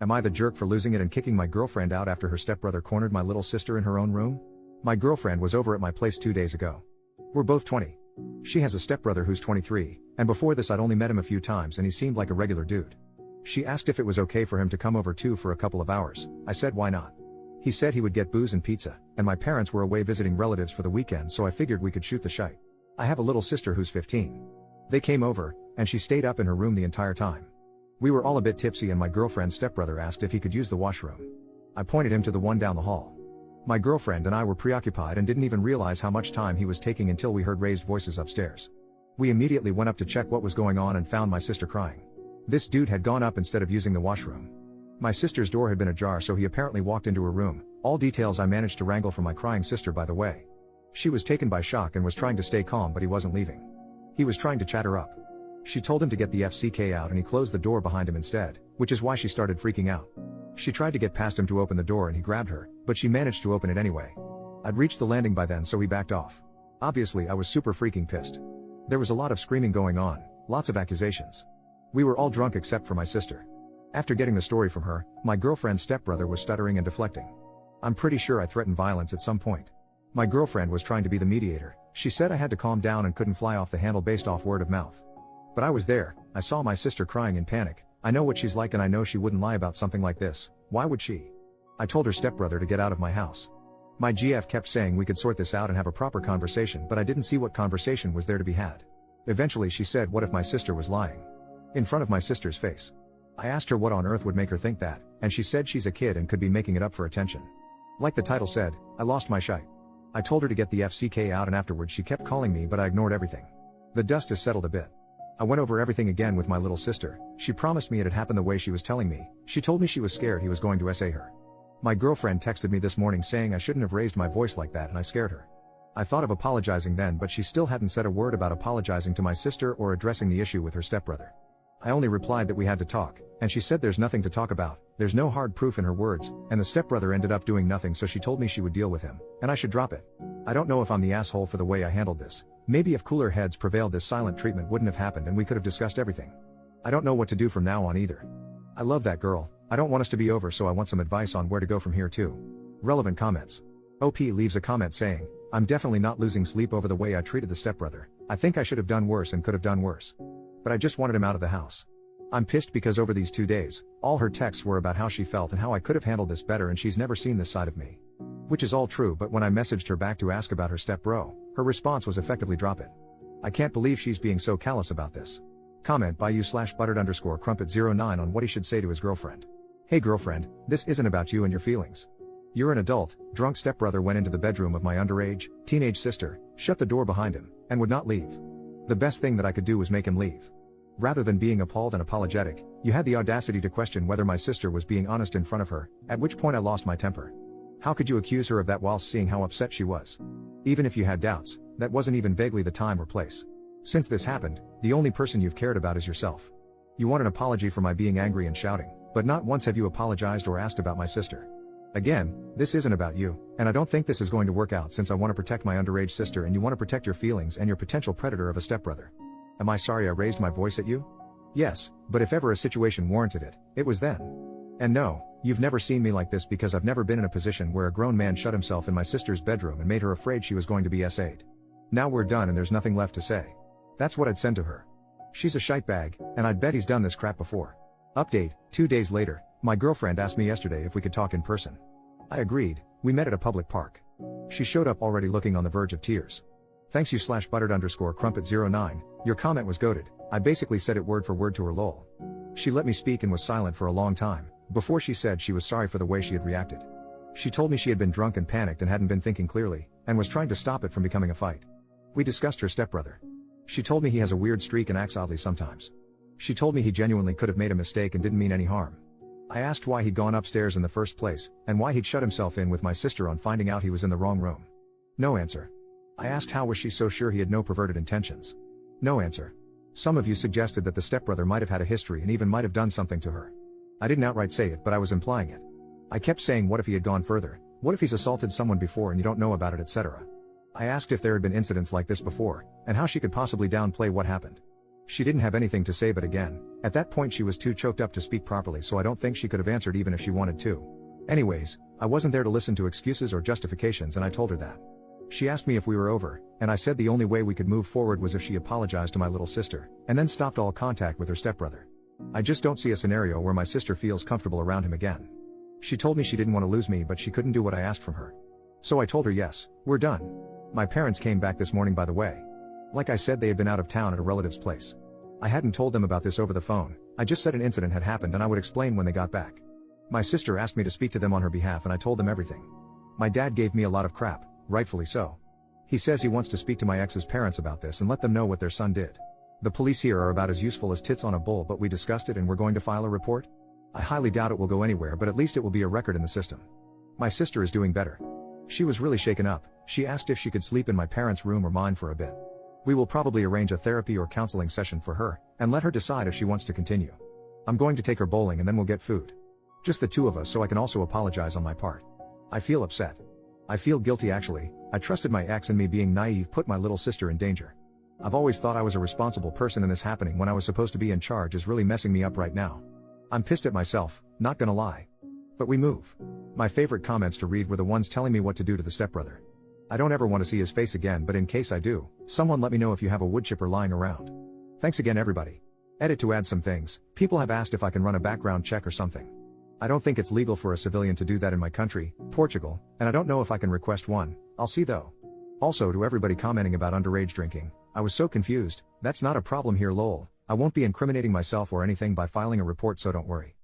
Am I the jerk for losing it and kicking my girlfriend out after her stepbrother cornered my little sister in her own room? My girlfriend was over at my place 2 days ago. We're both 20. She has a stepbrother who's 23, and before this I'd only met him a few times and he seemed like a regular dude. She asked if it was okay for him to come over too for a couple of hours. I said why not. He said he would get booze and pizza, and my parents were away visiting relatives for the weekend, so I figured we could shoot the shite. I have a little sister who's 15. They came over, and she stayed up in her room the entire time. We were all a bit tipsy and my girlfriend's stepbrother asked if he could use the washroom. I pointed him to the one down the hall. My girlfriend and I were preoccupied and didn't even realize how much time he was taking until we heard raised voices upstairs. We immediately went up to check what was going on and found my sister crying. This dude had gone up instead of using the washroom. My sister's door had been ajar, so he apparently walked into her room. All details I managed to wrangle from my crying sister, by the way. She was taken by shock and was trying to stay calm, but he wasn't leaving. He was trying to chat her up. She told him to get the FCK out and he closed the door behind him instead, which is why she started freaking out. She tried to get past him to open the door and he grabbed her, but she managed to open it anyway. I'd reached the landing by then, so he backed off. Obviously I was super freaking pissed. There was a lot of screaming going on, lots of accusations. We were all drunk except for my sister. After getting the story from her, my girlfriend's stepbrother was stuttering and deflecting. I'm pretty sure I threatened violence at some point. My girlfriend was trying to be the mediator. She said I had to calm down and couldn't fly off the handle based off word of mouth. But I was there, I saw my sister crying in panic. I know what she's like and I know she wouldn't lie about something like this. Why would she? I told her stepbrother to get out of my house. My GF kept saying we could sort this out and have a proper conversation, but I didn't see what conversation was there to be had. Eventually she said, what if my sister was lying? In front of my sister's face. I asked her what on earth would make her think that, and she said she's a kid and could be making it up for attention. Like the title said, I lost my shite. I told her to get the FCK out and afterwards she kept calling me, but I ignored everything. The dust has settled a bit. I went over everything again with my little sister. She promised me it had happened the way she was telling me. She told me she was scared he was going to SA her. My girlfriend texted me this morning saying I shouldn't have raised my voice like that and I scared her. I thought of apologizing then, but she still hadn't said a word about apologizing to my sister or addressing the issue with her stepbrother. I only replied that we had to talk, and she said there's nothing to talk about, there's no hard proof in her words, and the stepbrother ended up doing nothing, so she told me she would deal with him, and I should drop it. I don't know if I'm the asshole for the way I handled this. Maybe if cooler heads prevailed this silent treatment wouldn't have happened and we could have discussed everything. I don't know what to do from now on either. I love that girl. I don't want us to be over, so I want some advice on where to go from here too. Relevant comments. OP leaves a comment saying, I'm definitely not losing sleep over the way I treated the stepbrother. I think I should have done worse and could have done worse. But I just wanted him out of the house. I'm pissed because over these 2 days, all her texts were about how she felt and how I could have handled this better, and she's never seen this side of me. Which is all true, but when I messaged her back to ask about her stepbro, her response was effectively drop it. I can't believe she's being so callous about this. Comment by you/buttered_crumpet09 on what he should say to his girlfriend. Hey girlfriend, this isn't about you and your feelings. You're an adult. Drunk stepbrother went into the bedroom of my underage, teenage sister, shut the door behind him, and would not leave. The best thing that I could do was make him leave. Rather than being appalled and apologetic, you had the audacity to question whether my sister was being honest in front of her, at which point I lost my temper. How could you accuse her of that whilst seeing how upset she was? Even if you had doubts, that wasn't even vaguely the time or place. Since this happened, the only person you've cared about is yourself. You want an apology for my being angry and shouting, but not once have you apologized or asked about my sister. Again, this isn't about you, and I don't think this is going to work out since I want to protect my underage sister and you want to protect your feelings and your potential predator of a stepbrother. Am I sorry I raised my voice at you? Yes, but if ever a situation warranted it, it was then. And no, you've never seen me like this because I've never been in a position where a grown man shut himself in my sister's bedroom and made her afraid she was going to be SA'd. Now we're done and there's nothing left to say. That's what I'd send to her. She's a shite bag, and I'd bet he's done this crap before. Update, 2 days later, my girlfriend asked me yesterday if we could talk in person. I agreed. We met at a public park. She showed up already looking on the verge of tears. Thanks you/buttered_crumpet09, your comment was goated. I basically said it word for word to her lol. She let me speak and was silent for a long time, before she said she was sorry for the way she had reacted. She told me she had been drunk and panicked and hadn't been thinking clearly, and was trying to stop it from becoming a fight. We discussed her stepbrother. She told me he has a weird streak and acts oddly sometimes. She told me he genuinely could have made a mistake and didn't mean any harm. I asked why he'd gone upstairs in the first place, and why he'd shut himself in with my sister on finding out he was in the wrong room. No answer. I asked how was she so sure he had no perverted intentions. No answer. Some of you suggested that the stepbrother might have had a history and even might have done something to her. I didn't outright say it, but I was implying it. I kept saying what if he had gone further, what if he's assaulted someone before and you don't know about it, etc. I asked if there had been incidents like this before, and how she could possibly downplay what happened. She didn't have anything to say, but again, at that point she was too choked up to speak properly, so I don't think she could have answered even if she wanted to. Anyways, I wasn't there to listen to excuses or justifications, and I told her that. She asked me if we were over, and I said the only way we could move forward was if she apologized to my little sister, and then stopped all contact with her stepbrother. I just don't see a scenario where my sister feels comfortable around him again. She told me she didn't want to lose me, but she couldn't do what I asked from her. So I told her yes, we're done. My parents came back this morning, by the way. Like I said, they had been out of town at a relative's place. I hadn't told them about this over the phone, I just said an incident had happened and I would explain when they got back. My sister asked me to speak to them on her behalf and I told them everything. My dad gave me a lot of crap, rightfully so. He says he wants to speak to my ex's parents about this and let them know what their son did. The police here are about as useful as tits on a bull, but we discussed it and we're going to file a report. I highly doubt it will go anywhere, but at least it will be a record in the system. My sister is doing better. She was really shaken up. She asked if she could sleep in my parents' room or mine for a bit. We will probably arrange a therapy or counseling session for her, and let her decide if she wants to continue. I'm going to take her bowling and then we'll get food. Just the two of us, so I can also apologize on my part. I feel upset. I feel guilty actually. I trusted my ex, and me being naive put my little sister in danger. I've always thought I was a responsible person, and this happening when I was supposed to be in charge is really messing me up right now. I'm pissed at myself, not gonna lie. But we move. My favorite comments to read were the ones telling me what to do to the stepbrother. I don't ever want to see his face again, but in case I do, someone let me know if you have a wood chipper lying around. Thanks again everybody. Edit to add some things. People have asked if I can run a background check or something. I don't think it's legal for a civilian to do that in my country, Portugal, and I don't know if I can request one. I'll see though. Also, to everybody commenting about underage drinking, I was so confused. That's not a problem here lol. I won't be incriminating myself or anything by filing a report, so don't worry.